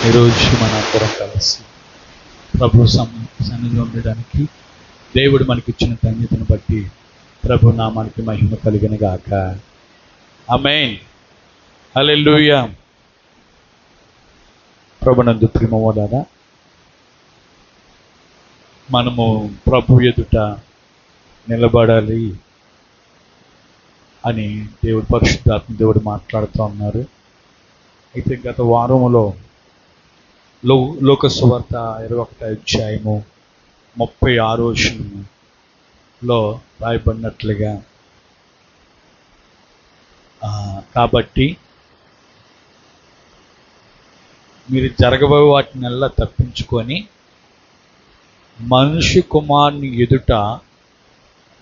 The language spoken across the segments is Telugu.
ఈరోజు మనందరం కలిసి ప్రభు సన్నిధిలో ఉండడానికి దేవుడు మనకిచ్చిన ధన్యతను బట్టి ప్రభు నామానికి మహిమ కలిగిన గాక. ఆమేన్. హల్లెలూయా. ప్రభునందు ప్రియమోలారా, మనము ప్రభు ఎదుట నిలబడాలి అని దేవుడు, పరిశుద్ధాత్మ దేవుడు మాట్లాడుతూ ఉన్నారు. అయితే గత వారములో లోక సువార్త 21వ అధ్యాయము 36వ వచనంలో రాయబడినట్లుగా, కాబట్టి మీరు జరగబోయే వాటినల్లా తప్పించుకొని మనిషి కుమారుని ఎదుట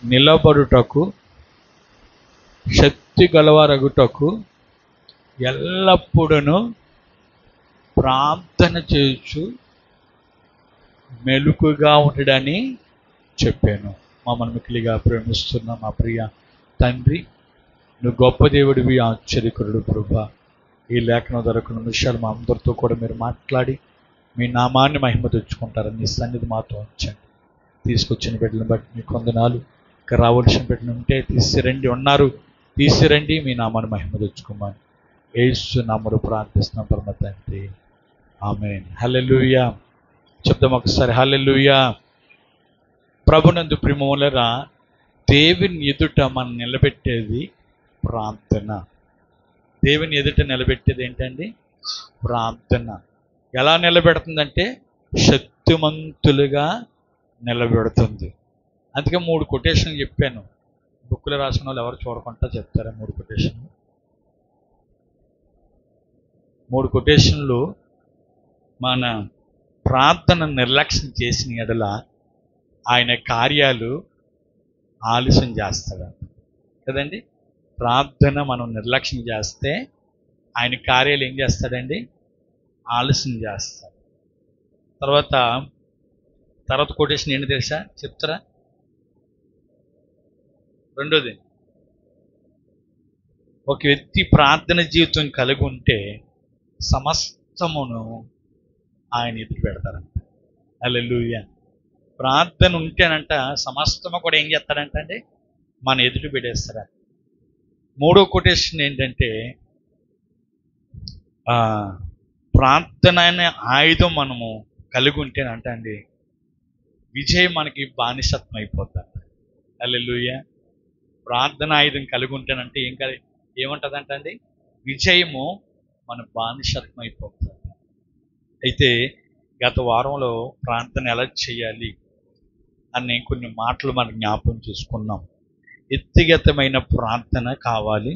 నిలబడుటకు శక్తి గలవారగుటకు ఎల్లప్పుడూ ప్రార్థన చేయొచ్చు మెలకుగా ఉండడని చెప్పాను. మమ్మల్ని మిక్కిలిగా ప్రేమిస్తున్న మా ప్రియ తండ్రి, నువ్వు గొప్ప దేవుడివి, ఆశ్చర్యకరుడు ప్రభువా. ఈ లేఖనం దొరకని విషయాలు మా అందరితో కూడా మీరు మాట్లాడి మీ నామాన్ని మహిమ తెచ్చుకుంటారని నీ సన్నిధి మాతో ఉంచండి. తీసుకొచ్చిన బిడ్డలను బట్టి మీ కొందనాలు. ఇంకా రావాల్సిన బిడ్డలు ఉంటే తీసిరండి, ఉన్నారు తీసిరండి, మీ నామాన్ని మహిమ తెచ్చుకోమని యేసు నామములో ప్రార్థిస్తున్నాం పరమ తండ్రి. ఆమేన్. హల్లెలూయా. చెప్దాం ఒకసారి, హల్లెలూయా. ప్రభునందు ప్రియమోలారా, దేవుని ఎదుట మనం నిలబెట్టేది ప్రార్థన. దేవుని ఎదుట నిలబెట్టేది ఏంటండి? ప్రార్థన. ఎలా నిలబెడుతుందంటే శక్తిమంతులుగా నిలబెడుతుంది. అందుకే 3 కొటేషన్లు చెప్పాను. బుక్లో రాసిన వాళ్ళు ఎవరు చూడకుండా చెప్తారా? 3 కొటేషన్లు. 3 కొటేషన్లు మన ప్రార్థన నిర్లక్ష్యం చేసిన ఎడల ఆయన కార్యాలు ఆలస్యం చేస్తాడంట కదండి. ప్రార్థన మనం నిర్లక్ష్యం చేస్తే ఆయన కార్యాలు ఏం చేస్తాడండి? ఆలస్యం చేస్తాడు. తర్వాత కొటేషన్ ఏంటి తెలుసా? చెప్తారా? రెండోది, ఒక వ్యక్తి ప్రార్థన జీవితం కలిగి ఉంటే సమస్తమును ఆయన ఎదురు పెడతారంట. హల్లెలూయా. ప్రార్థన ఉంటేనంట సమస్తము కూడా ఏం చేస్తాడంట అండి? మన ఎదురు పెట్టేస్తారా. 3వ కొటేషన్ ఏంటంటే, ప్రార్థన అనే ఆయుధం మనము కలిగి ఉంటేనంట అండి విజయం మనకి బానిసత్వం అయిపోద్దంట. హల్లెలూయా. ప్రార్థన ఆయుధం కలిగి ఉంటేనంటే ఏముంటుందంట అండి? విజయము మన బానిసత్వం అయిపోతుంది. అయితే గత వారంలో ప్రార్థన ఎలా చేయాలి అని కొన్ని మాటలు మనం జ్ఞాపకం చేసుకున్నాం. వ్యక్తిగతమైన ప్రార్థన కావాలి,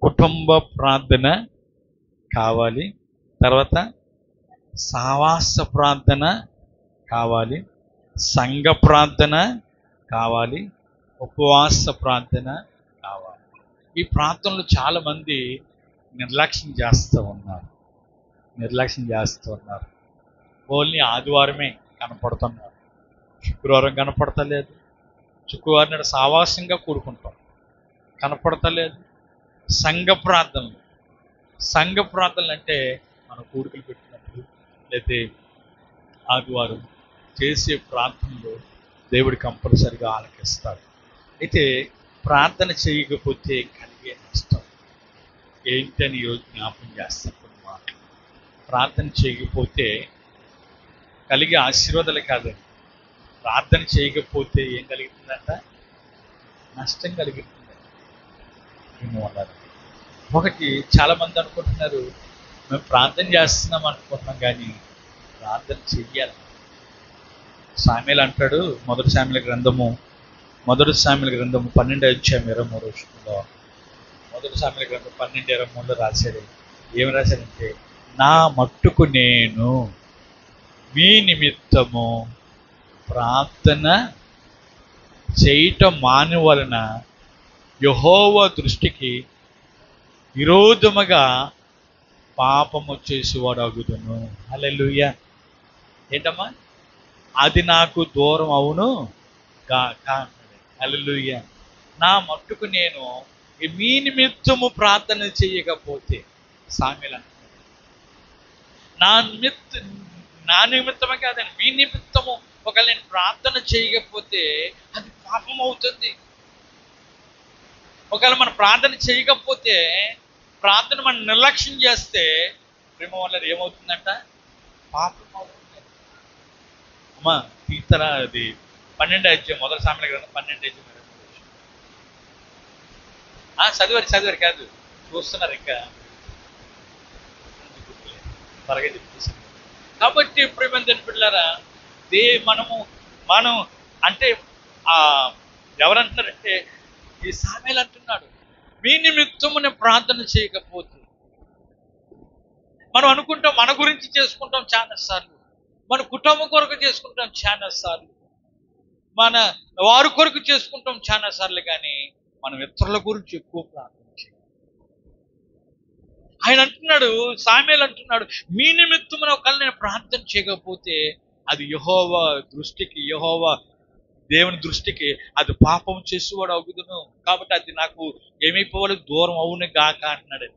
కుటుంబ ప్రార్థన కావాలి, తర్వాత సహవాస ప్రార్థన కావాలి, సంఘ ప్రార్థన కావాలి, ఉపవాస ప్రార్థన కావాలి. ఈ ప్రార్థనలు చాలామంది నిర్లక్ష్యం చేస్తూ ఉన్నారు. ఓన్లీ ఆదివారమే కనపడుతున్నారు, శుక్రవారం కనపడతలేదు, శుక్రవారం నాడు సావాసంగా కూడుకుంటాం, కనపడతలేదు. సంఘ ప్రార్థనలు అంటే మనం కూడుకలు పెట్టినప్పుడు లేకపోతే ఆదివారం చేసే ప్రార్థనలు దేవుడు కంపల్సరిగా ఆలకిస్తాడు. అయితే ప్రార్థన చేయకపోతే కలిగే నష్టం ఏంటని జ్ఞాపకం చేస్తాను. కొన్ని మాటలు. ప్రార్థన చేయకపోతే కలిగే ఆశీర్వాదాలు కాదండి, ప్రార్థన చేయకపోతే ఏం కలుగుతుందంట? నష్టం కలుగుతుంది. ఒకటి, చాలామంది అనుకుంటున్నారు మేము ప్రార్థన చేస్తున్నాం అనుకుంటున్నాం, కానీ ప్రార్థన చెయ్యాలి. సామెలు అంటాడు, మొదటి సామెల గ్రంథము 12వ అధ్యాయం 23వ వచనంలో, మొదటి సామెల గ్రంథం 12:23లో రాశాడు. ఏమి రాశాడంటే, నా మట్టుకు నేను మీ నిమిత్తము ప్రార్థన చేయటం మానవలన యెహోవా దృష్టికి విరోధముగా పాపము చేసేవాడు అగుదును. హల్లెలూయా. ఏంటమ్మా? అది నాకు దూరం అవును గాక. హల్లెలూయా. నా మట్టుకు నేను మీ నిమిత్తము ప్రార్థన చేయకపోతే, సామెలు నా నిమిత్తమే కాదండి, మీ నిమిత్తము ఒకవేళ నేను ప్రార్థన చేయకపోతే అది పాపం అవుతుంది. ఒకవేళ మనం ప్రార్థన చేయకపోతే, ప్రార్థన మనం నిర్లక్ష్యం చేస్తే ప్రేమ వల్ల ఏమవుతుందంట? పాపం అవుతుంది. అమ్మా తీస్తారా? అది 12వ అధ్యాయం, మొదటి సామెతల గ్రంథం 12వ అధ్యాయం. చదివారు కాదు, చూస్తున్నారు ఇంకా త్వరగా చెప్పేసి. కాబట్టి ప్రేమ పిల్లారా, మనం అంటే ఎవరంటున్నారంటే ఈ సామెలు అంటున్నాడు, మీ నిమిత్తము నేను ప్రార్థన చేయకపోతే. మనం అనుకుంటాం మన గురించి చేసుకుంటాం చాలాసార్లు, మన కుటుంబం కొరకు చేసుకుంటాం చాలాసార్లు, మన వారి కొరకు చేసుకుంటాం చాలాసార్లు, కానీ మనం ఇతరుల గురించి ఎక్కువ ప్రార్థన చేయాలి. ఆయన అంటున్నాడు, సామెలు అంటున్నాడు, మీ నిమిత్తమున ఒకవేళ నేను ప్రార్థన చేయకపోతే అది యెహోవా దృష్టికి, యెహోవా దేవుని దృష్టికి అది పాపం చేసేవాడు అవుదును. కాబట్టి అది నాకు ఏమైపోవాలి? దూరం అవును గాక అంటున్నాడు.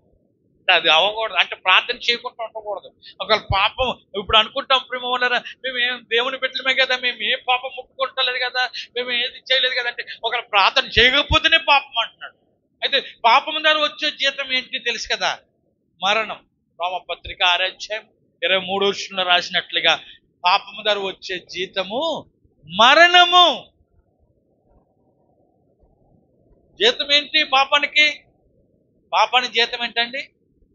అంటే అది అవ్వకూడదు, అంటే ప్రార్థన చేయకుండా ఉండకూడదు. ఒకవేళ పాపం ఇప్పుడు అనుకుంటాం ప్రేమ వల్ల మేము ఏం దేవుని బిడ్డలమే కదా, మేము ఏం పాపం ముట్టుకుంటలేదు కదా, మేము ఏది చేయలేదు కదా అంటే, ఒకవేళ ప్రార్థన చేయకపోతేనే పాపం అంటున్నాడు. అయితే పాపం ద్వారా వచ్చే జీతం ఏంటి తెలుసు కదా? మరణం. రోమపత్రిక 6వ అధ్యాయం 23వ వచనంలో రాసినట్లుగా పాపము ద్వారా వచ్చే జీతము మరణము. జీతం ఏంటి పాపానికి? పాపానికి జీతం ఏంటండి?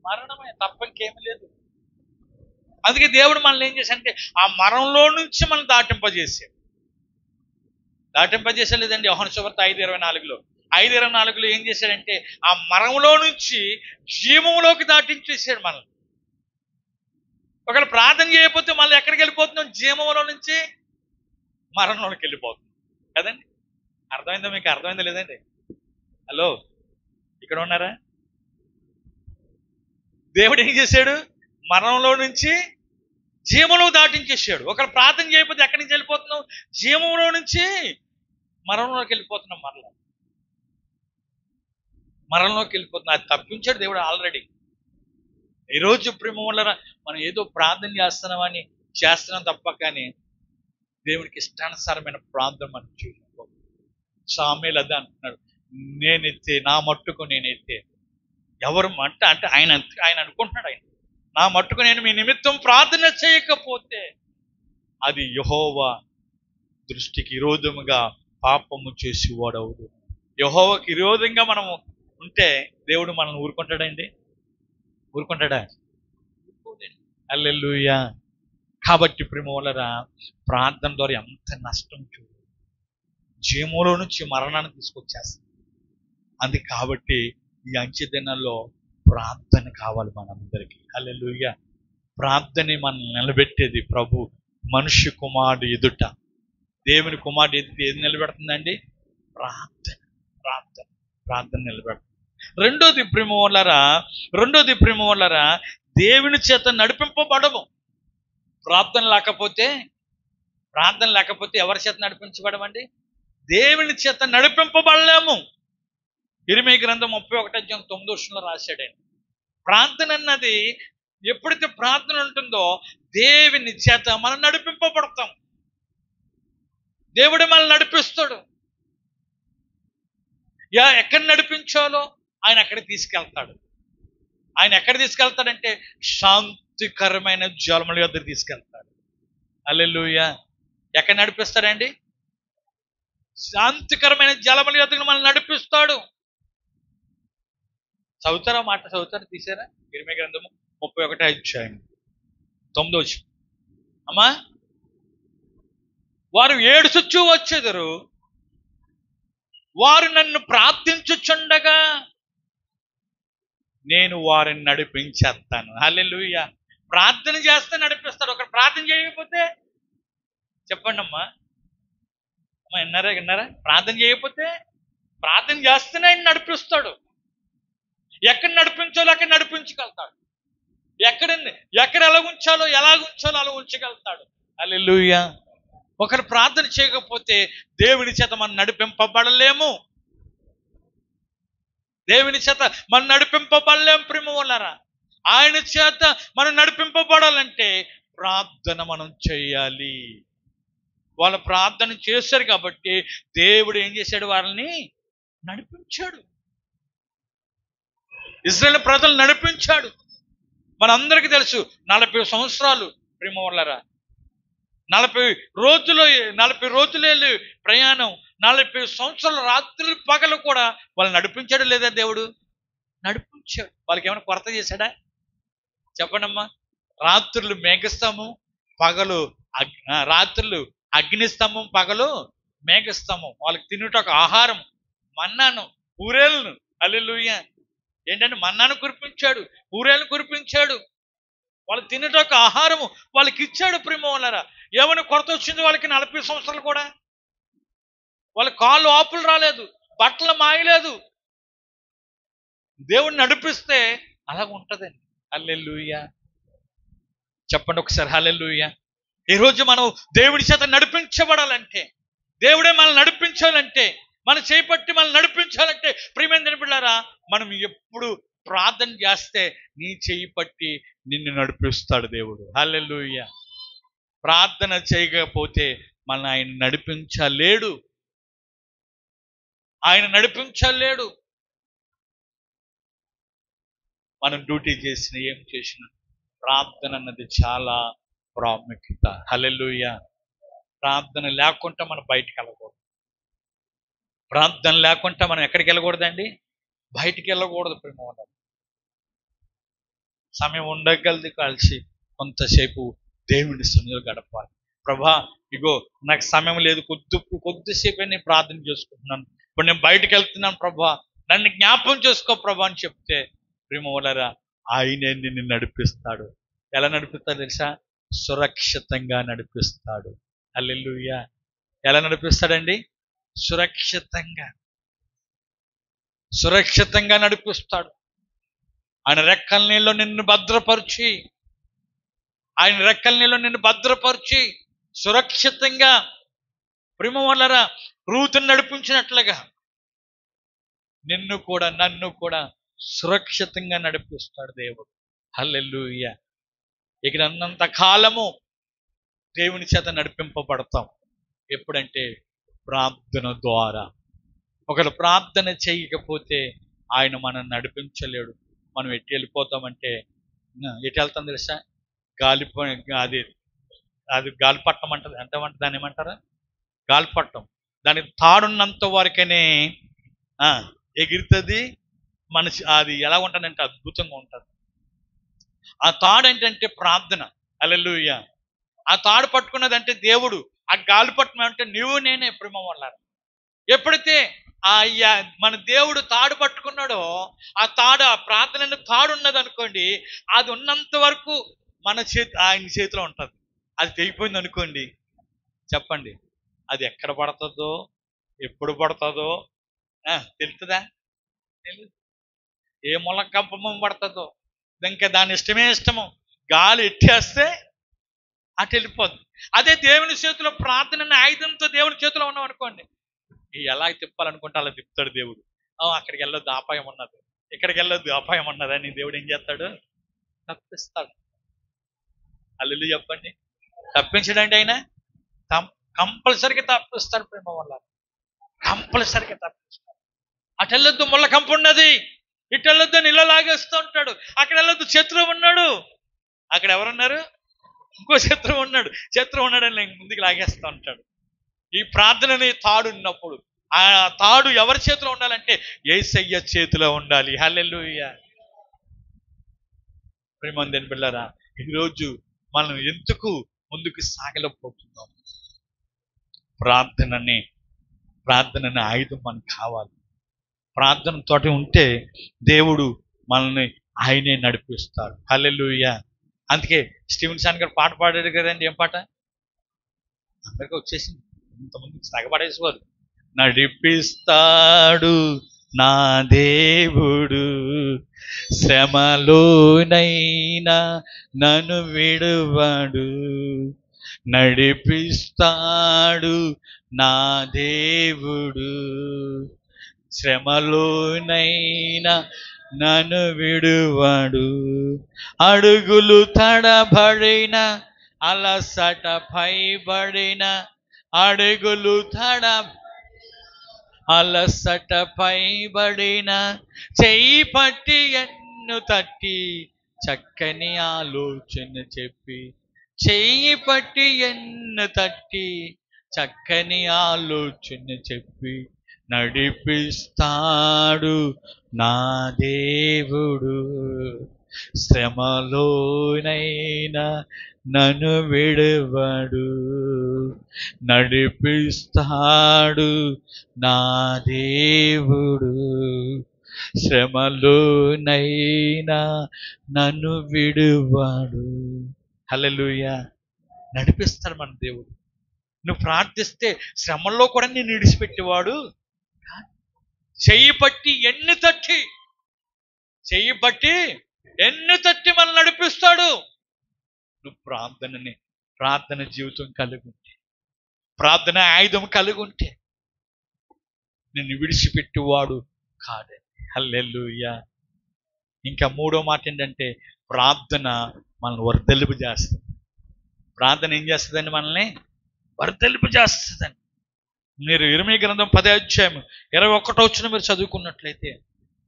మరణమే, తప్ప ఇంకేమీ లేదు. అందుకే దేవుడు మనల్ని ఏం చేశాడంటే ఆ మరణంలో నుంచి మనం దాటింపజేసా లేదండి. యోహాను సువార్త 5:24లో 5:24లో ఏం చేశాడంటే ఆ మరణంలో నుంచి జీవంలోకి దాటించేసాడు మనల్ని. ఒకవేళ ప్రార్థన చేయకపోతే మళ్ళీ ఎక్కడికి వెళ్ళిపోతున్నాం? జీవంలో నుంచి మరణంలోకి వెళ్ళిపోతున్నాం కదండి. అర్థమైందా మీకు? అర్థమైందా లేదండి? హలో, ఇక్కడ ఉన్నారా? దేవుడు ఏం చేశాడు? మరణంలో నుంచి జీవంలో దాటించేసాడు. ఒకవేళ ప్రార్థన చేయకపోతే ఎక్కడి నుంచి వెళ్ళిపోతున్నాం? జీవంలో నుంచి మరణంలోకి వెళ్ళిపోతున్నాం. మరణంలోకి వెళ్ళిపోతున్నాం. అది తప్పించాడు దేవుడు ఆల్రెడీ. ఈరోజు ప్రేమ వల్ల మనం ఏదో ప్రార్థన చేస్తున్నాం తప్ప, కానీ దేవునికి ఇష్టానుసారమైన ప్రార్థన మనం చేయకపోతే. సామెలు అదే అంటున్నాడు, నేనెత్తే నా మట్టుకు నేనైతే ఎవరు అంటే ఆయన అనుకుంటున్నాడు, ఆయన నా మట్టుకు నేను మీ నిమిత్తం ప్రార్థన చేయకపోతే అది యెహోవా దృష్టికి విరోధముగా పాపము చేసేవాడవుదు. యెహోవాకి విరోధంగా మనము ఉంటే దేవుడు మనల్ని ఊరుకుంటాడండి? ఊరుకుంటాడా? హల్లెలూయా. కాబట్టి ప్రేమ వలన ప్రార్థన ద్వారా ఎంత నష్టం చూడు, జీవంలో నుంచి మరణాన్ని తీసుకొచ్చేస్తుంది. అది కాబట్టి ఈ అంచె దినాల్లో ప్రార్థన కావాలి మనందరికీ. హల్లెలూయా. ప్రార్థనే మనం నిలబెట్టేది. ప్రభు మనుష్య కుమారుడు ఎదుట, దేవుని కుమారుడు ఎదుట ఏది నిలబెడుతుందండి? ప్రార్థన నిలబెడుతుంది. రెండోది ప్రేమ వల్లరా దేవుని చేత నడిపింపబడము. ప్రార్థన లేకపోతే ఎవరి చేత నడిపించబడమండి? దేవుని చేత నడిపింపబడలేము. ఇర్మీయా గ్రంథం 31:9 రాశాడండి. ప్రార్థన అన్నది ఎప్పుడైతే ప్రార్థన ఉంటుందో దేవుని చేత మనం నడిపింపబడతాం. దేవుడు మనల్ని నడిపిస్తాడు. ఎక్కడ నడిపించాలో ఆయన అక్కడికి తీసుకెళ్తాడు. ఆయన ఎక్కడ తీసుకెళ్తాడంటే శాంతికరమైన జలముల యొద్దకు తీసుకెళ్తాడు. హల్లెలూయా. ఎక్కడ నడిపిస్తాడండి? శాంతికరమైన జలముల యొద్దకు మనల్ని నడిపిస్తాడు. చదువుతారా? మాట చదువుతారా? తీసారా? ఇర్మీయా గ్రంథము 31వ అధ్యాయం 9వ వచనం. అమ్మా, వారు ఏడుచుచూ వచ్చెదరు, వారు నన్ను ప్రార్థించుచుండగా నేను వారిని నడిపించేస్తాను. హల్లెలూయా. ప్రార్థన చేస్తే నడిపిస్తాడు. ఒకరు ప్రార్థన చేయకపోతే చెప్పండి అమ్మా. విన్నారా? ప్రార్థన చేయకపోతే, ప్రార్థన చేస్తేనే ఆయన నడిపిస్తాడు. ఎక్కడ నడిపించాలో అక్కడ నడిపించగలుగుతాడు. ఎక్కడ ఎలా ఉంచాలో అలా ఉంచగలుగుతాడు. హల్లెలూయా. ఒకరు ప్రార్థన చేయకపోతే దేవుని చేత మనం నడిపింపబడలేము. దేవుని చేత మనం నడిపింపబడలేము ప్రేమ వల్లరా. ఆయన చేత మనం నడిపింపబడాలంటే ప్రార్థన మనం చేయాలి. వాళ్ళు ప్రార్థన చేశారు కాబట్టి దేవుడు ఏం చేశాడు? వాళ్ళని నడిపించాడు. ఇశ్రాయేలు ప్రజలు నడిపించాడు. మనందరికీ తెలుసు 40 సంవత్సరాలు ప్రేమవల్లరా, 40 రోజులు ప్రయాణం, 40 సంవత్సరాల రాత్రులు పగలు కూడా వాళ్ళు నడిపించాడు లేదా? దేవుడు నడిపించాడు. వాళ్ళకి ఏమైనా కొరత చేశాడా? చెప్పండమ్మా. రాత్రులు మేఘస్తంభం, పగలు రాత్రులు అగ్నిస్తంభం, పగలు మేఘస్తంభం. వాళ్ళకి తినుటకు ఆహారం మన్నాను, పూరేలను. హల్లెలూయా. ఏంటంటే మన్నాను కురిపించాడు, పూరేలను కురిపించాడు. వాళ్ళు తినేటకు ఆహారము వాళ్ళకి ఇచ్చాడు. ప్రేమవల్లరా, ఏమైనా కొరత వచ్చింది వాళ్ళకి? 40 సంవత్సరాలు కూడా వాళ్ళ కాళ్ళు ఆపులు రాలేదు, బట్టలు మాయలేదు. దేవుడిని నడిపిస్తే అలాగ ఉంటదండి. హల్లెలూయా. చెప్పండి ఒకసారి హల్లెలూయా. ఈరోజు మనం దేవుడి చేత నడిపించబడాలంటే, దేవుడే మనల్ని నడిపించాలంటే, మన చేపట్టి మనల్ని నడిపించాలంటే ప్రియమైన బిడ్డలారా, మనం ఎప్పుడు ప్రార్థన చేస్తే నీ చేయి పట్టి నిన్ను నడిపిస్తాడు దేవుడు. హల్లెలూయా. ప్రార్థన చేయకపోతే మనల్ని ఆయన నడిపించలేడు. ఆయన నడిపించలేడు. మనం డ్యూటీ చేసిన ఏం చేసినా ప్రార్థన అన్నది చాలా ప్రాముఖ్యత. హల్లెలూయా. ప్రార్థన లేకుండా మనం బయటికి వెళ్ళకూడదు. ప్రార్థన లేకుండా మనం ఎక్కడికి వెళ్ళకూడదండి? బయటికి వెళ్ళకూడదు. ప్రేమ సమయం ఉండగలది కలిసి కొంతసేపు దేవుని సన్నిధిలో గడపాలి. ప్రభా, ఇగో నాకు సమయం లేదు, కొద్దిసేపే నేను ప్రార్థన చేసుకుంటున్నాను, ఇప్పుడు నేను బయటికి వెళ్తున్నాను ప్రభా, నన్ను జ్ఞాపకం చేసుకో ప్రభా అని చెప్తే ప్రేమ వలరా ఆయనే నిన్ను నడిపిస్తాడు. ఎలా నడిపిస్తాడు తెలుసా? సురక్షితంగా నడిపిస్తాడు. హల్లెలూయా. ఎలా నడిపిస్తాడండి? సురక్షితంగా నడిపిస్తాడు. ఆయన రెక్కల నీళ్ళలో నిన్ను భద్రపరిచి సురక్షితంగా ప్రేమ వల్లరా రూతుని నడిపించినట్లుగా నన్ను కూడా సురక్షితంగా నడిపిస్తాడు దేవుడు. హల్లెలూయా. ఇక అన్నంత కాలము దేవుని చేత నడిపింపబడతాం. ఎప్పుడంటే ప్రార్థన ద్వారా. ఒకరు ప్రార్థన చేయకపోతే ఆయన మనం నడిపించలేడు. మనం ఎట్టి వెళ్ళిపోతామంటే, ఎటు వెళ్తాం తెలుసా? అది గాలిపట్టం అంటది. ఎంతమంటే దాన్ని ఏమంటారా? గాలిపట్టం. దానికి తాడున్నంత వరకనే ఎగురుతుంది. మనిషి అది ఎలా ఉంటుందంటే అద్భుతంగా ఉంటుంది. ఆ తాడు ఏంటంటే ప్రార్థన. హల్లెలూయా. ఆ తాడు పట్టుకున్నదంటే దేవుడు. ఆ గాలిపట్టం అంటే నువ్వు నేనే. ప్రేమ వల్ల ఎప్పుడైతే మన దేవుడు తాడు పట్టుకున్నాడో, ఆ ప్రార్థన తాడు ఉన్నది అనుకోండి, అది ఉన్నంత వరకు ఆయన చేతిలో ఉంటుంది. అది తెగిపోయింది అనుకోండి, చెప్పండి, అది ఎక్కడ పడుతుందో ఎప్పుడు పడుతుందో తెలుస్తుందా? తెలియదు. ఏ మొల కంపమం పడుతుందో ఇంకా దాని ఇష్టము. గాలి ఎట్టేస్తే అటు వెళ్ళిపోద్ది. అదే దేవుని చేతిలో ప్రార్థన ఆయుధంతో దేవుని చేతిలో ఉన్నాం అనుకోండి, ఎలా తిప్పాలనుకుంటే అలా తిప్పుతాడు దేవుడు. అక్కడికి వెళ్ళొద్దు, అపాయం ఉన్నది, ఇక్కడికి వెళ్ళొద్దు, అపాయం ఉన్నదని దేవుడు ఏం చేస్తాడు? తప్పిస్తాడు. హల్లెలూయా. చెప్పండి, తప్పించడండి ఆయన కంపల్సరీగా తప్పిస్తాడు. ప్రేమ వల్ల కంపల్సరీగా తప్పిస్తాడు. అటు వెళ్ళొద్దు, ముళ్ళ కంప ఉన్నది, ఇటు వెళ్ళొద్దు అని ఇలా లాగేస్తూ ఉంటాడు. అక్కడ వెళ్ళొద్దు, శత్రువు ఉన్నాడు. అక్కడ ఎవరున్నారు? ఇంకో శత్రువు ఉన్నాడని ముందుకు లాగేస్తూ ఉంటాడు. ఈ ప్రార్థనని తాడు ఉన్నప్పుడు ఆ తాడు ఎవరి చేతిలో ఉండాలంటే యేసయ్య చేతిలో ఉండాలి. హల్లెలూయా. ప్రేమందేని బిడ్డలారా, ఈరోజు మనం ఎందుకు ముందుకు సాగలేకపోతున్నాం? ప్రార్థనని ఆయుధం మనకు కావాలి. ప్రార్థన తోటి ఉంటే దేవుడు మనల్ని ఆయనే నడిపిస్తాడు. హల్లెలూయా. అందుకే స్టీవెన్ సాన్ గారు పాట పాడాడు కదండి. ఏం పాట? అందరికీ వచ్చేసింది, ఇంతమంది సాగపడేసేవారు. నడిపిస్తాడు నా దేవుడు, శ్రమలోనైనా నన్ను విడువడు. నడిపిస్తాడు నా దేవుడు, శ్రమలోనైనా నన్ను విడువడు. అడుగులు తడబడిన, అలసట పైబడిన, అడుగులు అలసట పైబడిన, చెయ్యి పట్టి ఎన్ను తట్టి చక్కని ఆలోచన చెప్పి, చెయ్యి పట్టి ఎన్ను తట్టి చక్కని ఆలోచన చెప్పి నడిపిస్తాడు నా దేవుడు. శ్రమలోనైనా నన్ను విడువడు, నడిపిస్తాడు నా దేవుడు. శ్రమలోనైనా నన్ను విడువడు. హల్లెలూయా. నడిపిస్తాడు మన దేవుడు. నువ్వు ప్రార్థిస్తే శ్రమల్లో కూడా నేను విడిచిపెట్టేవాడు. చెయ్యి పట్టి ఎన్ని తట్టి మనం నడిపిస్తాడు. నువ్వు ప్రార్థన జీవితం కలిగి ఉంటే, ప్రార్థన ఆయుధం కలిగి ఉంటే నిన్ను విడిచిపెట్టేవాడు కాదండి. హల్లెలూయా. ఇంకా మూడో మాట ఏంటంటే, ప్రార్థన మనల్ని వర్ధలింపు చేస్తుంది. ప్రార్థన ఏం చేస్తుందండి? మనల్ని వర్ధలింపు చేస్తుందండి. మీరు ఇర్మీయా గ్రంథం 10వ అధ్యాయం 21వ వచనం మీరు చదువుకున్నట్లయితే,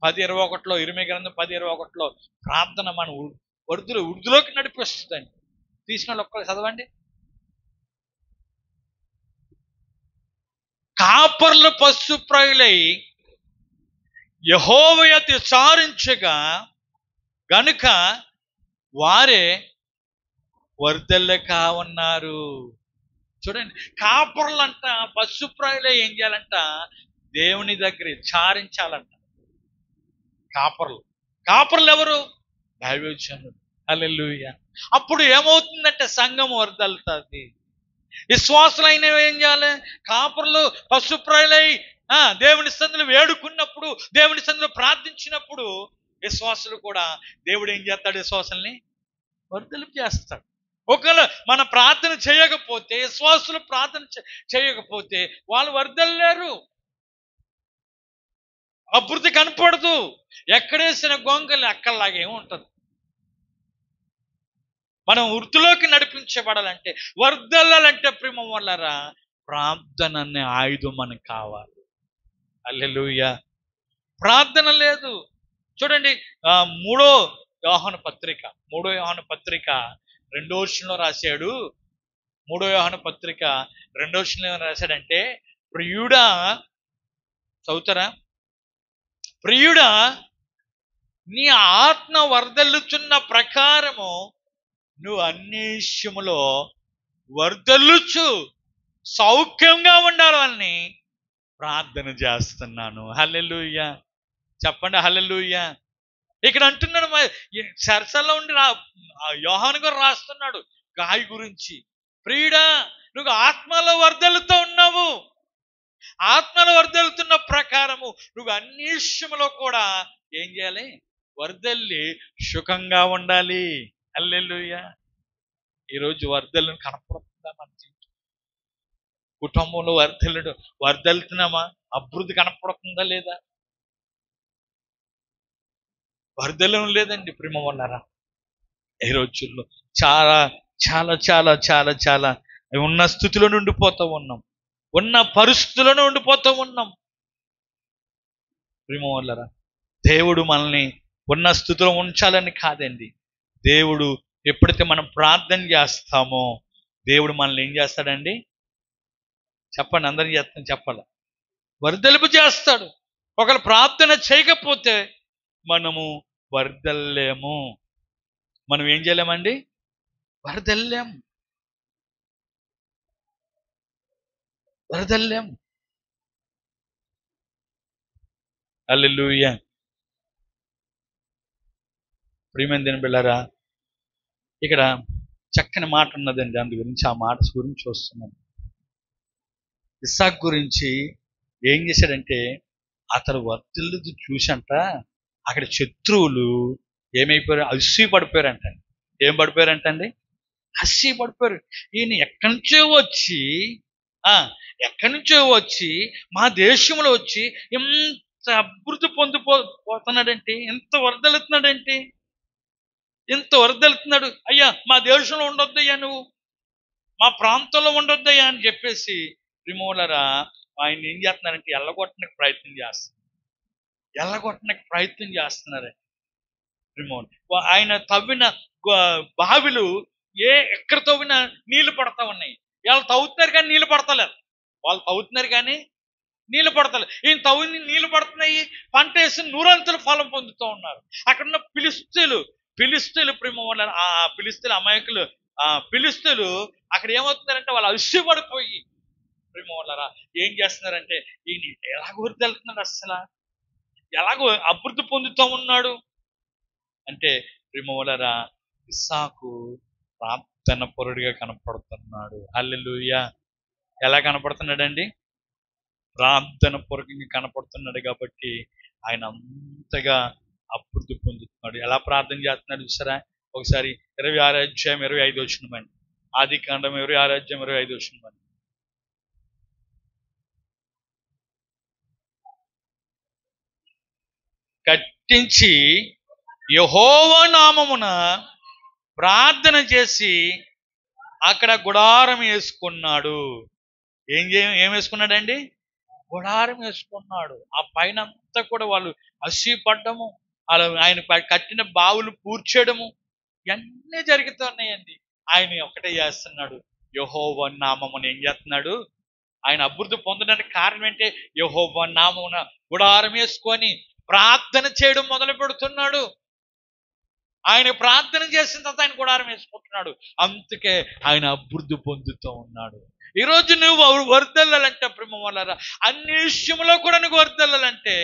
10:21 ఇర్మీయా గ్రంథం 10:21 ప్రార్థన మన వృద్ధిలోకి నడిపిస్తుందండి. తీసిన వాళ్ళు ఒక్కరు చదవండి. కాపర్లు పశుప్రాయులై యెహోవా యొద్ద విచారించగా గనుక వారే వర్ధిల్లక ఉన్నారు. చూడండి, కాపర్లంట పశుప్రాయులే ఏం చేయాలంట? దేవుని దగ్గర విచారించాలంట. కాపర్లు ఎవరు? దైవజనులు. హల్లెలూయా. అప్పుడు ఏమవుతుందంటే సంఘం వర్ధిల్లుతుంది. విశ్వాసులైన ఏం చేయాలి? కాపర్లు పశుప్రాయులై దేవుని సన్నిధిలో వేడుకున్నప్పుడు, దేవుని సన్నిధిలో ప్రార్థించినప్పుడు విశ్వాసులు కూడా దేవుడు ఏం చేస్తాడు? విశ్వాసుల్ని వర్ధిల్లింపు చేస్తాడు. ఒకవేళ మన ప్రార్థన చేయకపోతే, విశ్వాసులు ప్రార్థన చేయకపోతే వాళ్ళు వర్ధిల్లేరు. అభివృద్ధి కనపడదు. ఎక్కడేసిన గొంగలి అక్కడలాగే ఉంటుంది. మనం వృద్ధిలోకి నడిపించబడాలంటే, వర్ధిల్లాలంటే ప్రేమ వల్లరా ప్రార్థన అనే ఆయుధం మనకు కావాలి. హల్లెలూయా. ప్రార్థన లేదు. చూడండి, 3వ యోహాను పత్రిక 2వ వచనంలో రాశాడు. 3వ యోహాను పత్రిక 2వ వచనంలో రాశాడంటే, ప్రియుడా, చదువుతారా? ప్రియుడా, నీ ఆత్మ వర్ధిల్లుచున్న ప్రకారము నువ్వు అన్ని విషయములో వర్ధిల్లుచు సౌఖ్యంగా ఉండాలని ప్రార్థన చేస్తున్నాను. హల్లెలూయా. చెప్పండి హల్లెలూయా. ఇక్కడ అంటున్నాడు, సరసల్లో ఉండి యోహాను గారు రాస్తున్నాడు గాయ గురించి. ప్రియుడా, నువ్వు ఆత్మలో వర్ధిల్లుతూ ఉన్నావు. ఆత్మలో వర్ధిల్లుతున్న ప్రకారము నువ్వు అన్ని విషయంలో కూడా ఏం చేయాలి? వర్ధిల్లి సుఖంగా ఉండాలి. హల్లెలూయా. ఈరోజు వర్ధిల్లను కనపడుతుందా మన జీవితం? కుటుంబంలో వర్ధిల్లుతున్నామా? అభివృద్ధి కనపడుతుందా లేదా? వర్ధిల్లం లేదండి ప్రేమ వల్లరా. ఈ రోజుల్లో చాలా చాలా చాలా చాలా చాలా ఉన్న స్థితిలో ఉండిపోతూ ఉన్నాం, ఉన్న పరిస్థితుల్లోనే ఉండిపోతూ ఉన్నాం ప్రేమ వల్లరా. దేవుడు మనల్ని ఉన్న స్థితిలో ఉంచాలని కాదండి. దేవుడు ఎప్పుడైతే మనం ప్రార్థన చేస్తామో దేవుడు మనల్ని ఏం చేస్తాడండి? చెప్పండి, అందరికీ చేస్తాను, చెప్పాలి. వర్ధిల్లింపు చేస్తాడు. ఒకవేళ ప్రార్థన చేయకపోతే మనము వర్ధిల్లేము. మనం ఏం చేయలేమండి? వర్ధిల్లేము. హల్లెలూయా. ప్రియమైన దేవుని బిడ్డలారా, ఇక్కడ చక్కని మాట ఉన్నదండి. అందు గురించి ఆ మాట గురించి చూస్తున్నాం. ఇస్సాకు గురించి ఏం చేశాడంటే, అతను వర్ధిల్లు చూసంట అక్కడ శత్రువులు ఏమైపోయారు? అస్సీ పడిపోయారంట. ఏం పడిపోయారంటండి? అస్సీ పడిపోయారు. ఈయన ఎక్కడి నుంచో వచ్చి మా దేశంలో వచ్చి ఇంత అభివృద్ధి పోతున్నాడంటే, ఎంత వరదలుతున్నాడంటే, ఎంత వరదలుతున్నాడు. అయ్యా మా దేశంలో ఉండొద్దయ్యా, నువ్వు మా ప్రాంతంలో ఉండొద్దయ్యా అని చెప్పేసి ప్రిమోలరా ఆయన ఏం చేస్తున్నారంటే ఎల్లగొట్టడానికి ప్రయత్నం చేస్తున్నారండి ప్రిమోల్. ఆయన తవ్విన బావిలు ఎక్కడ తవ్వినా నీళ్లు పడతా ఉన్నాయి. వాళ్ళు తవ్వుతున్నారు కానీ నీళ్లు పడతలేదు. నీళ్లు పడతలేదు. ఈయన తవ్వి నీళ్లు పడుతున్నాయి, పంట వేసి నూరంతులు ఫలం పొందుతూ ఉన్నారు. అక్కడున్న ఫిలిస్తీన్లు ప్రిమోల, ఆ ఫిలిస్తీన్లు అమాయకులు, ఫిలిస్తీన్లు అక్కడ ఏమవుతున్నారంటే వాళ్ళు అలసిపడిపోయి ప్రిమోలరా ఏం చేస్తున్నారంటే ఈయన ఎలాగో వృద్ధి అసలు ఎలాగో అభివృద్ధి పొందుతూ ఉన్నాడు అంటే ప్రిమోలరా ఇస్సాకు ప్రార్థన పరుడిగా కనపడుతున్నాడు. హల్లెలూయా. ఎలా కనపడుతున్నాడండి? ప్రార్థన పరుడిగా కనపడుతున్నాడు కాబట్టి ఆయన అంతగా అభివృద్ధి పొందుతున్నాడు. ఎలా ప్రార్థన చేస్తున్నాడు చూసారా? ఒకసారి 26 అధ్యాయం 25 వచనమండి. ఆదికాండం 26 అధ్యాయం 25 వచనమండి. కట్టించి యెహోవా నామమున ప్రార్థన చేసి అక్కడ గుడారం వేసుకున్నాడు. ఏం వేసుకున్నాడండి? గుడారం వేసుకున్నాడు. ఆ పైన అంతా కూడా వాళ్ళు అసిపడ్డము, ఆయన కట్టిన బావులు పూడ్చేయడము ఇవన్నీ జరుగుతున్నాయండి. ఆయన ఒకటే చేస్తున్నాడు, యెహోవా నామమున ఏం చేస్తున్నాడు? ఆయన అభివృద్ధి పొందడానికి కారణం ఏంటి? యెహోవా నామమున గుడారం వేసుకొని ప్రార్థన చేయడం మొదలు పెడుతున్నాడు. ఆయన ప్రార్థన చేసిన తర్వాత ఆయన గుడారం వేసుకుంటున్నాడు. అందుకే ఆయన అభివృద్ధి పొందుతూ ఉన్నాడు. ఈరోజు నువ్వు వర్ధిల్లాలంటే ప్రేమ వల్ల అన్ని విషయంలో కూడా నువ్వు వర్ధిల్లాలంటే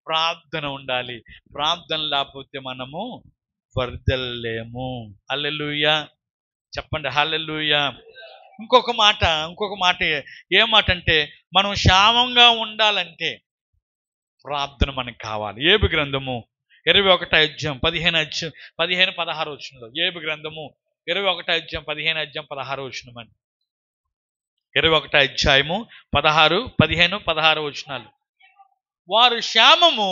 ప్రార్థన ఉండాలి. ప్రార్థన లేకపోతే మనము వర్ధిల్లలేము. హల్లెలూయా చెప్పండి. హల్లెలూయా. ఇంకొక మాట ఏ మాట అంటే, మనం క్షేమంగా ఉండాలంటే ప్రార్థన మనకు కావాలి. ఏబు గ్రంథము 21 అధ్యాయం 15-16 వచనంలో, ఏబు గ్రంథము 21 అధ్యాయం 15-16 వచనం అండి. 21 అధ్యాయము 15-16 వచనాలు. వారు క్షేమము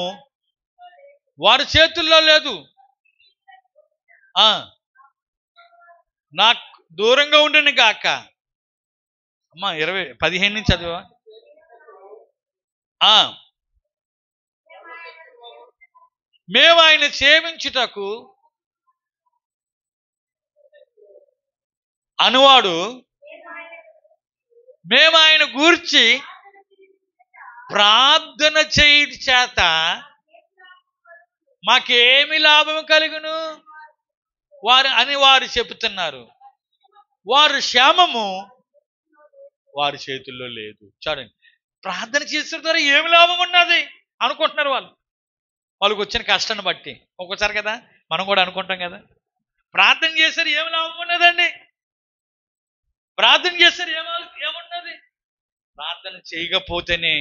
వారి చేతుల్లో లేదు, నాకు దూరంగా ఉండను గాక. అమ్మా 15 నుంచి చదివా. మేము ఆయన సేవించుటకు అనువాడు, మేము ఆయన గూర్చి ప్రార్థన చేయడం చేత మాకేమి లాభం కలుగును వారు చెబుతున్నారు. వారు క్షేమము వారి చేతుల్లో లేదు. చూడండి, ప్రార్థన చేసిన ద్వారా ఏమి లాభం ఉన్నది అనుకుంటున్నారు వాళ్ళకి వచ్చిన కష్టాన్ని బట్టి. ఒక్కోసారి కదా మనం కూడా అనుకుంటాం కదా, ప్రార్థన చేశారు ఏమి లాభం ఉన్నదండి, ప్రార్థన చేశారు ఏమున్నది. ప్రార్థన చేయకపోతేనే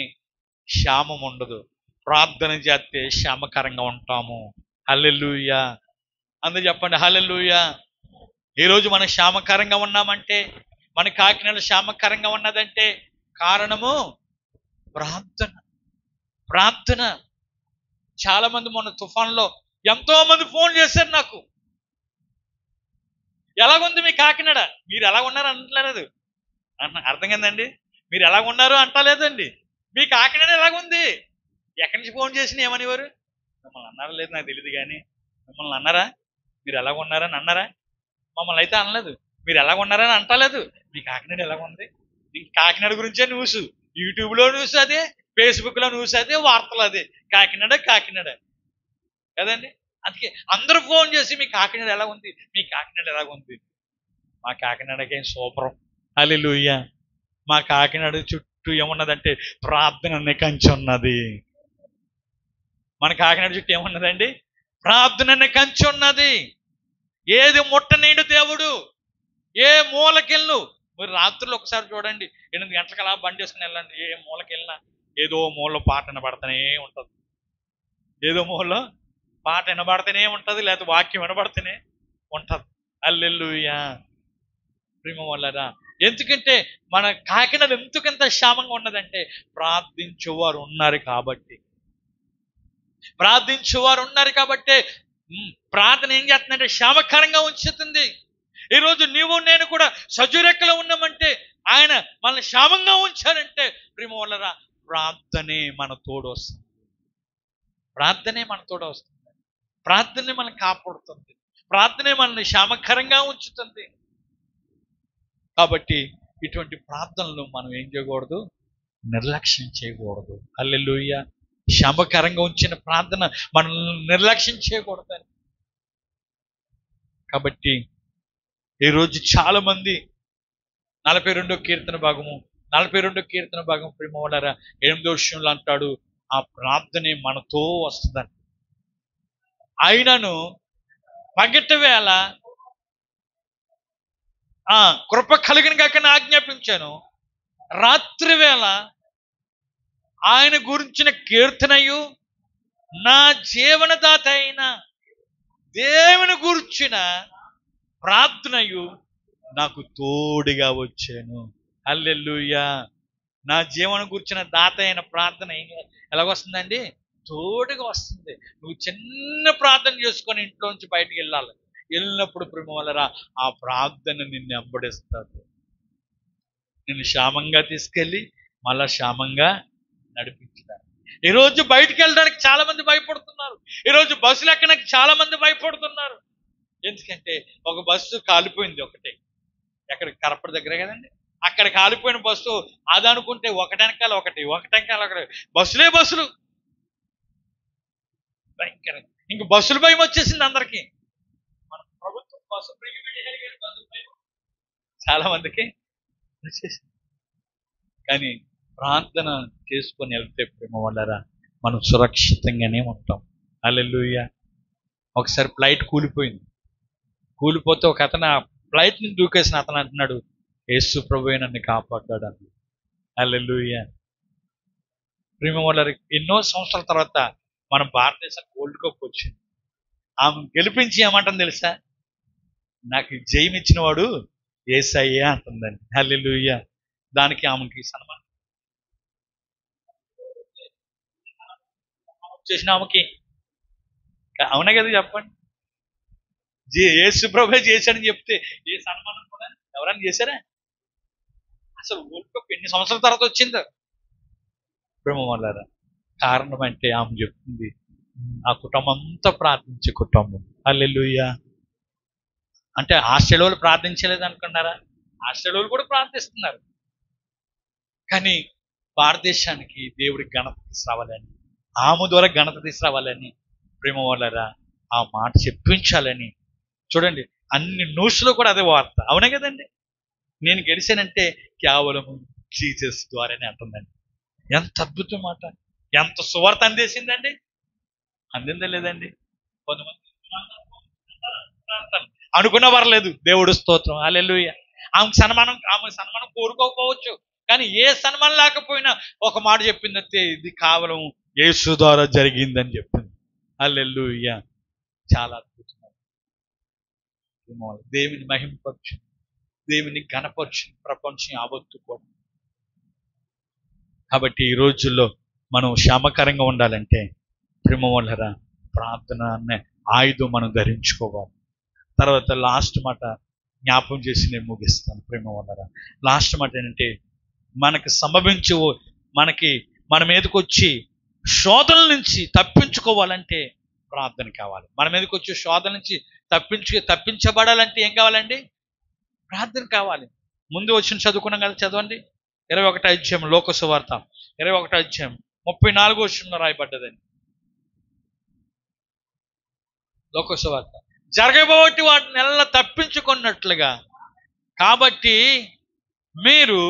క్షేమం ఉండదు, ప్రార్థన చేస్తే క్షేమకరంగా ఉంటాము. హల్లెలూయా. అందరూ చెప్పండి హల్లెలూయా. ఈరోజు మనం క్షేమకరంగా ఉన్నామంటే, మన కాకినాడ క్షేమకరంగా ఉన్నదంటే కారణము ప్రార్థన. చాలా మంది మొన్న తుఫాన్లో ఎంతో మంది ఫోన్ చేశారు నాకు, ఎలాగుంది మీ కాకినాడ, మీరు ఎలా ఉన్నారు అంటలేదు. అర్థం కదండి, మీరు ఎలా ఉన్నారు అంటలేదండి, మీ కాకినాడ ఎలాగుంది, ఎక్కడి నుంచి ఫోన్ చేసిన ఏమనేవారు? మిమ్మల్ని అన్నారా లేదు నాకు తెలియదు, కానీ మిమ్మల్ని అన్నారా, మీరు ఎలా ఉన్నారని అన్నారా? మమ్మల్ని అయితే అనలేదు. మీరు ఎలా ఉన్నారని అంటలేదు. మీ కాకినాడ ఎలాగుంది, ఇంక కాకినాడ గురించే న్యూస్, యూట్యూబ్లో న్యూస్ అదే, ఫేస్బుక్లో న్యూస్ అదే, వార్తలు అదే, కాకినాడ కదండి. అందుకే అందరూ ఫోన్ చేసి మీ కాకినాడ ఎలా ఉంది, మీ కాకినాడ ఎలాగుంది. మా కాకినాడకేం సూపరం. హల్లెలూయా. మా కాకినాడ చుట్టూ ఏమున్నదంటే ప్రార్థన అనే కంచె ఉన్నది. మన కాకినాడ చుట్టూ ఏమున్నదండి? ప్రార్థన అనే కంచె ఉన్నది. ఏది ముట్టనీడు దేవుడు, ఏ మూలకెళ్ళు. మీరు రాత్రులు ఒకసారి చూడండి, 8 గంటలకు అలా బండి వేసుకుని వెళ్ళండి, ఏ మూలకెళ్ళినా ఏదో మూలలో పాట వినబడుతూనే ఉంటుంది, ఏదో మూలలో పాట వినబడుతూనే ఉంటుంది, లేకపోతే వాక్యం వినబడుతూనే ఉంటుంది. హల్లెలూయా. ప్రేమ వల్లరా, ఎందుకంటే మన కాకినాడ ఎందుకంత క్షేమంగా ఉన్నదంటే ప్రార్థించేవారు ఉన్నారు కాబట్టి. ప్రార్థించేవారు ఉన్నారు కాబట్టి ప్రార్థన ఏం చేస్తుందంటే క్షేమకరంగా ఉంచుతుంది. ఈరోజు నీవు నేను కూడా సజీరెక్కలో ఉన్నామంటే ఆయన మనల్ని క్షేమంగా ఉంచారంటే ప్రేమ వల్లరా ప్రార్థనే మన తోడు వస్తుంది. ప్రార్థనే మన తోడు వస్తుంది. ప్రార్థనే మనల్ని కాపాడుతుంది. ప్రార్థనే మనల్ని క్షేమకరంగా ఉంచుతుంది. కాబట్టి ఇటువంటి ప్రార్థనలు మనం ఏం చేయకూడదు, నిర్లక్ష్యం చేయకూడదు. హల్లెలూయా. క్షేమకరంగా ఉంచిన ప్రార్థన మనల్ని నిర్లక్ష్యం చేయకూడదని. కాబట్టి ఈరోజు చాలా మంది 42వ కీర్తన భాగం ప్రేమ వల్లరా 8వ విషయంలో అంటాడు, ఆ ప్రార్థనే మనతో వస్తుందని. ఆయనను పగటి వేళ కృప కలిగిన కాక ఆజ్ఞాపించాను, రాత్రి వేళ ఆయన గురించిన కీర్తనయు నా జీవనదాత అయిన దేవుని గురించిన ప్రార్థనయు నాకు తోడుగా వచ్చాను. హల్లెలూయా. నా జీవన గురించిన దాత అయిన ప్రార్థన ఎలాగొస్తుందండి? తోడుగా వస్తుంది. నువ్వు చిన్న ప్రార్థన చేసుకొని ఇంట్లోంచి బయటికి వెళ్ళినప్పుడు ప్రేమ వల్లరా ఆ ప్రార్థన నిన్ను వెంబడిస్తుంది. నిన్ను క్షేమంగా తీసుకెళ్ళి మళ్ళా క్షేమంగా నడిపించుతారు. ఈరోజు బయటికి వెళ్ళడానికి చాలా మంది భయపడుతున్నారు. ఈరోజు బస్సులు ఎక్కడానికి చాలా మంది భయపడుతున్నారు. ఎందుకంటే ఒక బస్సు కాలిపోయింది, ఒకటే ఎక్కడ కరపడి దగ్గర కదండి, అక్కడ కాలిపోయిన బస్సు అది అనుకుంటే ఒకటెనకాల ఒకటి బస్సులు భయంకరం. ఇంక బస్సులు భయం వచ్చేసింది అందరికీ. మన ప్రభుత్వం బస్సు భయం చాలా మందికి వచ్చేసింది. కానీ ప్రార్థన చేసుకొని వెళ్తే ప్రేమ వల్లరా మనం సురక్షితంగానే ఉంటాం. హల్లెలూయా. ఒకసారి ఫ్లైట్ కూలిపోతే ఒక అతను ఫ్లైట్ నుంచి దూకేసిన అతను అంటున్నాడు, యేసు ప్రభువే నన్ను కాపాడ్డాడు అని. హల్లెలూయా. ప్రేమ వల్లరా ఎన్నో సంవత్సరాల తర్వాత మన భారతదేశానికి వరల్డ్ కప్ వచ్చింది. ఆమె గెలిపించి ఏమంటుంది తెలుసా? నాకు జయం ఇచ్చిన వాడు యేసయ్య అంటుందండి. హల్లెలూయా. దానికి ఆమెకి సన్మానం చేసిన ఆమెకి, అవునా కదా చెప్పండి. యేసు ప్రభువే చేశాడని చెప్తే ఏ సన్మానం కూడా ఎవరైనా చేశారా? అసలు వరల్డ్ కప్ ఎన్ని సంవత్సరాల తర్వాత వచ్చిందో ప్రేమ వల్లరా. కారణం అంటే ఆమె చెప్తుంది, ఆ కుటుంబం అంతా ప్రార్థించే కుటుంబం. హల్లెలూయా. అంటే ఆస్ట్రేలియాలో ప్రార్థించలేదు అనుకున్నారా? ఆస్ట్రేలియాలో కూడా ప్రార్థిస్తున్నారు. కానీ భారతదేశానికి దేవుడికి ఘనత తీసుకురావాలని, ఆమె ద్వారా ఘనత తీసుకురావాలని ప్రేమ వల్లరా ఆ మాట చెప్పించాలని. చూడండి, అన్ని న్యూస్లో కూడా అదే వార్త. అవునే కదండి. నేను గెలిచానంటే కేవలం జీసస్ ద్వారానే అంటుందండి. ఎంత అద్భుతం మాట, ఎంత సువార్త అందేసిందండి. అందిందా లేదండి? కొంతమంది అనుకున్న పర్లేదు, దేవుడు స్తోత్రం. హల్లెలూయా. ఆమె సన్మానం కోరుకోకపోవచ్చు, కానీ ఏ సన్మానం లేకపోయినా ఒక మాట చెప్పిందంటే ఇది కేవలం యేసు ద్వారా జరిగిందని చెప్పింది. హల్లెలూయా. చాలా అద్భుతం. దేవుని మహిమపరచు, దేవుని ఘనపరచు, ప్రపంచం యావత్తు కూడా. కాబట్టి ఈ రోజుల్లో మనం క్షేమకరంగా ఉండాలంటే ప్రేమ వల్లరా ప్రార్థన అనే ఆయుధం మనం ధరించుకోవాలి. తర్వాత లాస్ట్ మాట జ్ఞాపం చేసి నేను ముగిస్తాను. ప్రేమ వల్లరా లాస్ట్ మాట ఏంటంటే, మన మీదకి వచ్చి శోధన నుంచి తప్పించుకోవాలంటే ప్రార్థన కావాలి. మన మీదకి వచ్చి శోధన నుంచి తప్పించబడాలంటే ఏం కావాలండి? ప్రార్థన కావాలి. ముందు వచ్చిన చదువుకున్నాం కదా, చదవండి. 21వ అధ్యాయం లోక సువార్త 21వ అధ్యాయం 34వ వచనంలో రాయబడ్డదండి. లోక సువార్త, జరగబోటి వాటిని ఎలా తప్పించుకున్నట్లుగా కాబట్టి మీరు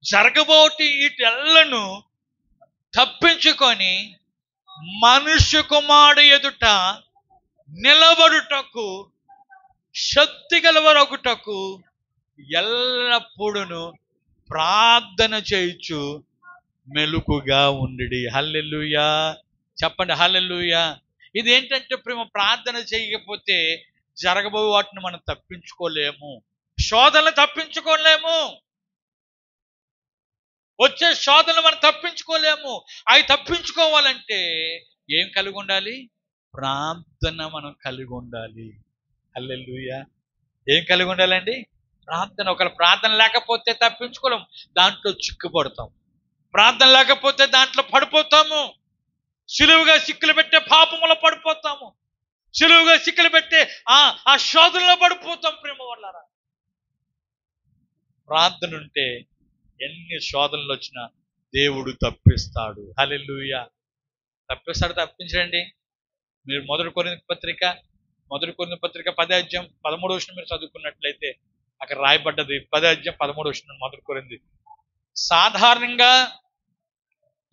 జరగబోటి వీటెల్లను తప్పించుకొని మనుష్య కుమారుడు ఎదుట నిలబడుటకు శక్తి గలవరొకటకు ఎల్లప్పుడూ ప్రార్థన చేయుచు మెలకుగా ఉండుడి. హల్లెలూయా. చెప్పండి హల్లెలూయా. ఇదేంటంటే ప్రేమ, ప్రార్థన చేయకపోతే జరగబో వాటిని మనం తప్పించుకోలేము, శోధనలు తప్పించుకోలేము. వచ్చే శోధనలు మనం తప్పించుకోలేము. అవి తప్పించుకోవాలంటే ఏం కలిగి ఉండాలి? ప్రార్థన మనం కలిగి ఉండాలి. హల్లెలూయా. ఏం కలిగి ఉండాలండి? ప్రార్థన. ఒకవేళ ప్రార్థన లేకపోతే తప్పించుకోలేము, దాంట్లో చిక్కుపడతాం. ప్రార్థన లేకపోతే దాంట్లో పడిపోతాము. సులువుగా సిక్కులు పెట్టే పాపములో పడిపోతాము. సులువుగా సిక్కులు పెట్టే ఆ శోధనలో పడిపోతాం. ప్రేమ వాళ్ళారా, ప్రార్థన ఉంటే ఎన్ని శోధనలు వచ్చినా దేవుడు తప్పిస్తాడు. హల్లెలూయా. తప్పిస్తాడు, తప్పించండి. మీరు మొదటి కొరింథీ పత్రిక 10 మీరు చదువుకున్నట్లయితే అక్కడ రాయబడ్డది. 10 మొదటి కొరింథీ. సాధారణంగా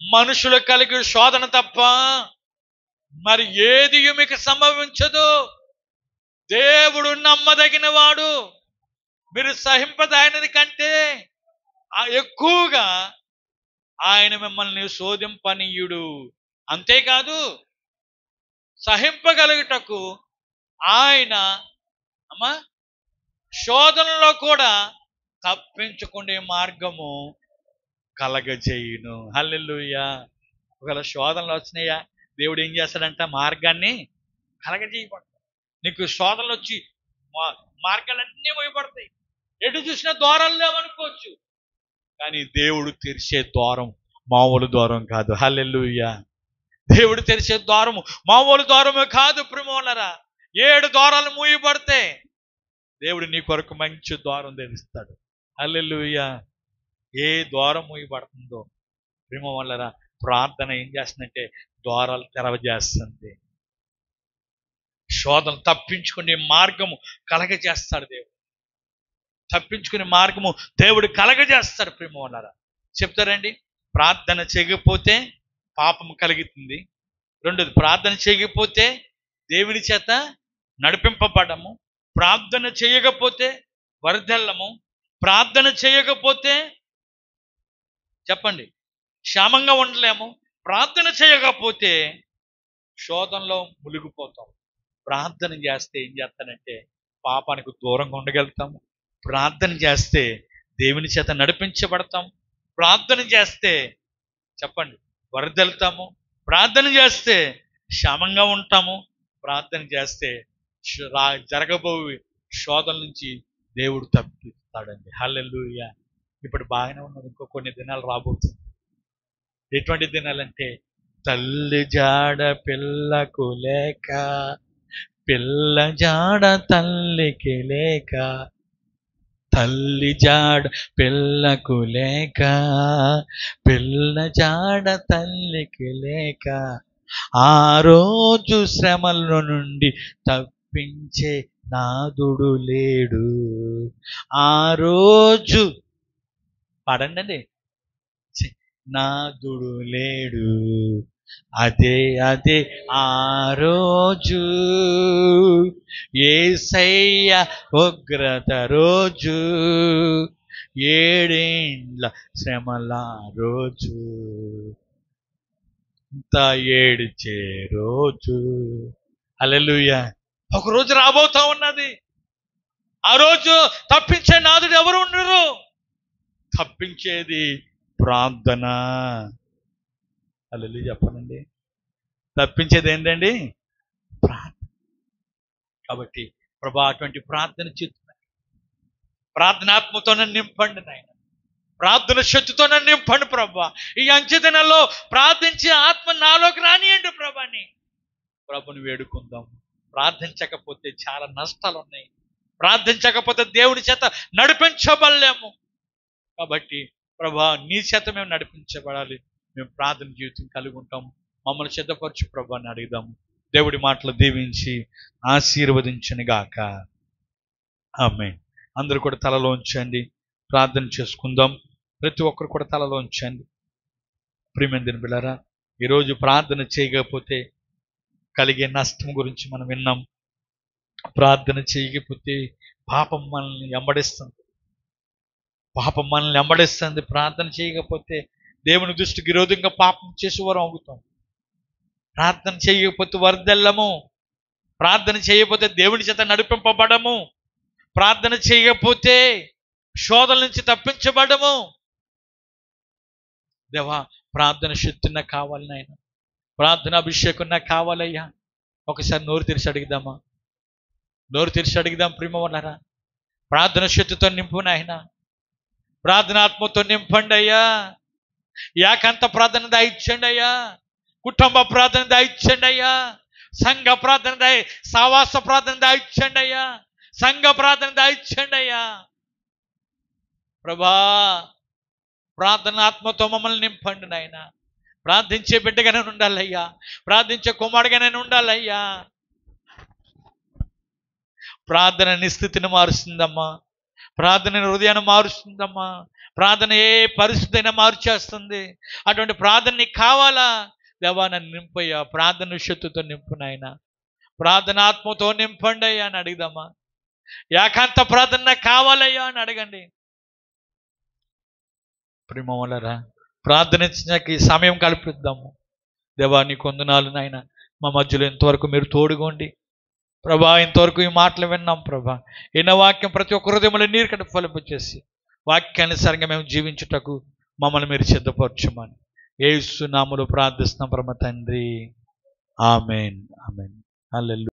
మనుషులు కలిగి శోధన తప్ప మరి ఏది మీకు సంభవించదు. దేవుడు నమ్మదగిన వాడు. మీరు సహింపదగినది కంటే ఎక్కువగా ఆయన మిమ్మల్ని శోధింపనీయుడు. అంతేకాదు, సహింపగలుగుటకు ఆయన శోధనలో కూడా తప్పించుకునే మార్గము కలగజేయును. హల్లెలూయా. ఒకవేళ శోధనలు వచ్చినాయా, దేవుడు ఏం చేస్తాడంట? మార్గాన్ని కలగజేయబడతాడు. నీకు శోధనలు వచ్చి మార్గాలన్నీ మూయబడతాయి. ఎటు చూసినా ద్వారాలు లేవనుకోవచ్చు, కానీ దేవుడు తెరిచే ద్వారం మామూలు ద్వారం కాదు. హల్లెలూయా. దేవుడు తెరిచే ద్వారము మామూలు ద్వారమే కాదు. ప్రేమోలరా, 7 ద్వారాలు మూయబడితే దేవుడు నీ కొరకు మంచి ద్వారం తెరుస్తాడు. హల్లెలూయా. ఏ ద్వారం మూయబడుతుందో ప్రేమ వల్లరా, ప్రార్థన ఏం చేస్తుందంటే ద్వారాలు తెరవజేస్తుంది. శోధన తప్పించుకునే మార్గము కలగజేస్తాడు దేవుడు. తప్పించుకునే మార్గము దేవుడు కలగజేస్తాడు. ప్రేమ వల్లరా, చెప్తారండి, ప్రార్థన చేయకపోతే పాపము కలుగుతుంది. రెండోది, ప్రార్థన చేయకపోతే దేవుని చేత నడిపింపబడము. ప్రార్థన చేయకపోతే వరదల్లము. ప్రార్థన చేయకపోతే చెప్పండి క్షేమంగా ఉండలేము. ప్రార్థన చేయకపోతే శోధనలో మునిగిపోతాం. ప్రార్థన చేస్తే ఏం చేస్తానంటే పాపానికి దూరంగా ఉండగలుగుతాము. ప్రార్థన చేస్తే దేవుని చేత నడిపించబడతాం. ప్రార్థన చేస్తే చెప్పండి వరదలుతాము. ప్రార్థన చేస్తే క్షేమంగా ఉంటాము. ప్రార్థన చేస్తే జరగబోయే శోధన నుంచి దేవుడు తప్పిస్తాడండి. హల్లెలూయా. ఇప్పుడు బాగానే ఉన్నది, ఇంకో కొన్ని దినాలు రాబోతుంది. ఎటువంటి దినాలంటే తల్లి జాడ పిల్లకు లేక, పిల్ల జాడ తల్లికి లేక, తల్లి జాడ పిల్లకు లేక, పిల్ల జాడ తల్లికి లేక, ఆ రోజు శ్రమల నుండి తప్పించే నాదుడు లేడు. ఆ రోజు పాడండి, నాదుడు లేడు. అదే అదే ఆ రోజు యేసయ్య ఉగ్రత రోజు, 7 ఏండ్ల శ్రమల రోజు, అంతా ఏడిచే రోజు. హల్లెలూయా. ఒక రోజు రాబోతా ఉన్నది. ఆ రోజు తప్పించే నాదుడు ఎవరు ఉండరు. తప్పించేది ప్రార్థన. హల్లెలూయా చెప్పనండి. తప్పించేది ఏంటండి? ప్రార్థన. కాబట్టి ప్రభా, అటువంటి ప్రార్థన చేస్తున్నాయి. ప్రార్థనాత్మతో నన్ను నింపండి నాయన. ప్రార్థన శక్తితో నన్ను నింపండి ప్రభా. ఈ అంచె దినాల్లో ప్రార్థించే ఆత్మ నాలోకి రానియండి ప్రభాని. ప్రభుని వేడుకుందాం. ప్రార్థించకపోతే చాలా నష్టాలు ఉన్నాయి. ప్రార్థించకపోతే దేవుని చేత నడిపించబడలేము. కాబట్టి ప్రభా, నీ చేత మేము నడిపించబడాలి. మేము ప్రార్థన జీవితం కలిగి ఉంటాం. మమ్మల్ని సిద్ధపరచు ప్రభా అని అడుగుదాము. దేవుడి మాటలు దీవించి ఆశీర్వదించను గాక. ఆమేన్. అందరూ కూడా తలలో ఉంచండి, ప్రార్థన చేసుకుందాం. ప్రతి ఒక్కరు కూడా తలలో ఉంచండి. ప్రియమైన బిడ్డలారా, ఈరోజు ప్రార్థన చేయకపోతే కలిగే నష్టం గురించి మనం విన్నాం. ప్రార్థన చేయకపోతే పాపం మనల్ని వెంబడిస్తుంది. పాపం మనల్ని వెంబడిస్తుంది. ప్రార్థన చేయకపోతే దేవుని దృష్టికి విరోధంగా పాపం చేసేవారు అవుతాం. ప్రార్థన చేయకపోతే వరదల్లము. ప్రార్థన చేయకపోతే దేవుని చేత నడిపింపబడము. ప్రార్థన చేయకపోతే శోధన నుంచి తప్పించబడము. దేవా ప్రార్థన శక్తి నాకు కావాలి నాయన, ప్రార్థన అభిషేకం నాకు కావాలయ్యా. ఒకసారి నోరు తెరిచి అడుగుదామా? నోరు తెరిచి అడుగుదాం ప్రేమ వల్లరా. ప్రార్థన శక్తితో నింపు నాయన, ప్రార్థన ఆత్మతో నింపండి అయ్యా. ఏకాంత ప్రార్థన దయచేయండి అయ్యా, కుటుంబ ప్రార్థన దయచేయండి అయ్యా, సంఘ ప్రార్థన సావాస ప్రార్థన దయచేయండి అయ్యా, సంఘ ప్రార్థన దయచేయండి అయ్యా. ప్రభా ప్రార్థన ఆత్మతో మమ్మల్ని నింపండి నాయన. ప్రార్థించే బిడ్డగానే ఉండాలయ్యా, ప్రార్థించే కుమారుగానే ఉండాలయ్యా. ప్రార్థన నిస్థితిని మారుస్తుందమ్మా, ప్రార్థన హృదయాన్ని మారుస్తుందమ్మా, ప్రార్థన ఏ పరిస్థితి అయినా మార్చేస్తుంది. అటువంటి ప్రార్థన నీకు కావాలా? దేవా నన్ను నింపయ్యా, ప్రార్థన శక్తితో నింపు నాయన, ప్రార్థన ఆత్మతో నింపండి అయ్యా అని అడుగుదామా? ఏకాంత ప్రార్థన నాకు కావాలయ్యా అని అడగండి. ప్రేమ వల్లరా ప్రార్థనించడానికి సమయం కల్పిద్దాము. దేవా నీ కొందనాలు నాయన, మా మధ్యలో ఇంతవరకు మీరు తోడుకోండి ప్రభా. ఇంతవరకు ఈ మాటలు విన్నాం ప్రభా. ఎన్న వాక్యం ప్రతి ఒక్క హృదయంలో నీరు కట్ట ఫలింపు చేసి వాక్యానుసారంగా మేము జీవించుటకు మమ్మల్ని మీరు సిద్ధపరచమని యేసు నామములో ప్రార్థిస్తున్నాం పరమ తండ్రి. ఆమేన్, ఆమేన్. హల్లెలూయా.